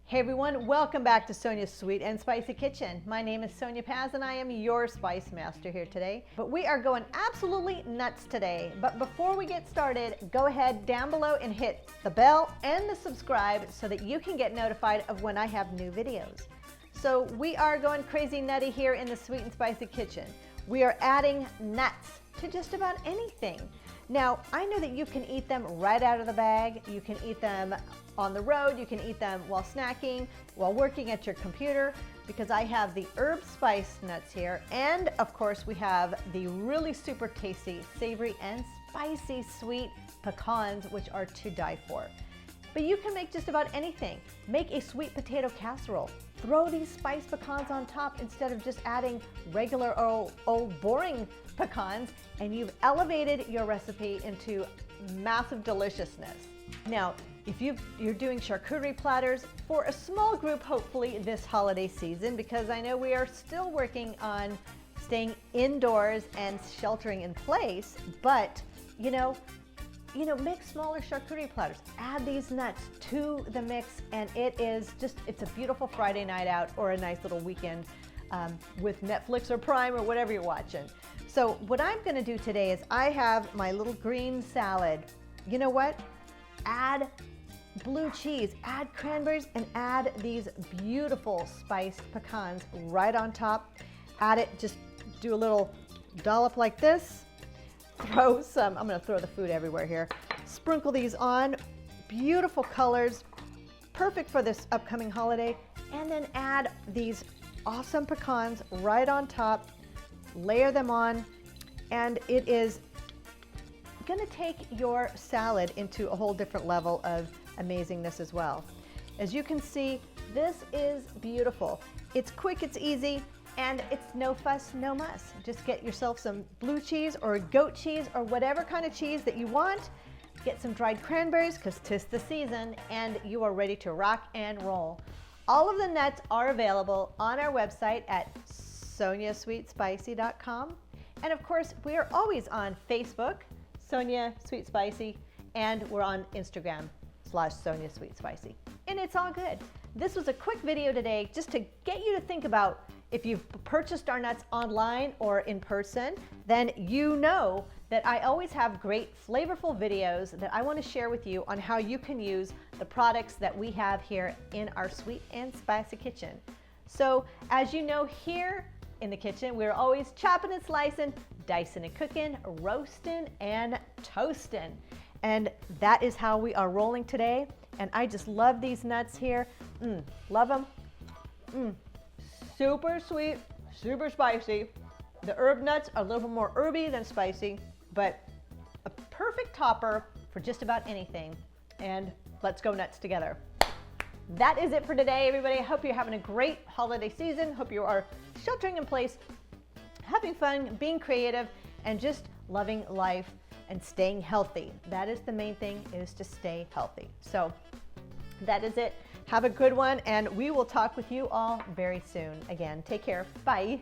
Hey everyone, welcome back to Sonya's Sweet and Spicy Kitchen. My name is Sonya Paz and I am your spice master here today. But we are going absolutely nuts today. But before we get started, go ahead down below and hit the bell and the subscribe so that you can get notified of when I have new videos. So we are going crazy nutty here in the Sweet and Spicy Kitchen. We are adding nuts to just about anything. Now, I know that you can eat them right out of the bag. You can eat them on the road. You can eat them while snacking, while working at your computer, because I have the herb spice nuts here. And of course, we have the really super tasty, savory and spicy sweet pecans, which are to die for. But you can make just about anything. Make a sweet potato casserole. Throw these spiced pecans on top instead of just adding regular old boring pecans, and you've elevated your recipe into massive deliciousness. Now, if you're doing charcuterie platters for a small group, hopefully this holiday season, because I know we are still working on staying indoors and sheltering in place, but make smaller charcuterie platters. Add these nuts to the mix, and it's a beautiful Friday night out or a nice little weekend with Netflix or Prime or whatever you're watching. So what I'm gonna do today is I have my little green salad. You know what? Add blue cheese, add cranberries, and add these beautiful spiced pecans right on top. Add it, just do a little dollop like this. Throw some, I'm gonna throw the food everywhere here. Sprinkle these on, beautiful colors, perfect for this upcoming holiday. And then add these awesome pecans right on top, layer them on, and it is gonna take your salad into a whole different level of amazingness as well. As you can see, this is beautiful. It's quick, it's easy, and it's no fuss, no muss. Just get yourself some blue cheese or goat cheese or whatever kind of cheese that you want. Get some dried cranberries, because 'tis the season, and you are ready to rock and roll. All of the nuts are available on our website at sonyasweetspicy.com. And of course, we are always on Facebook, Sonya Sweet Spicy, and we're on Instagram /Sonya Sweet Spicy. And it's all good. This was a quick video today just to get you to think about, if you've purchased our nuts online or in person, then you know that I always have great flavorful videos that I want to share with you on how you can use the products that we have here in our Sweet and Spicy Kitchen. So as you know, here in the kitchen, we're always chopping and slicing, dicing and cooking, roasting and toasting. And that is how we are rolling today. And I just love these nuts here. Love them. Super sweet, super spicy. The herb nuts are a little bit more herby than spicy, but a perfect topper for just about anything. And let's go nuts together. That is it for today, everybody. I hope you're having a great holiday season. Hope you are sheltering in place, having fun, being creative, and just loving life and staying healthy. That is the main thing, is to stay healthy. So that is it. Have a good one, and we will talk with you all very soon. Again, take care. Bye.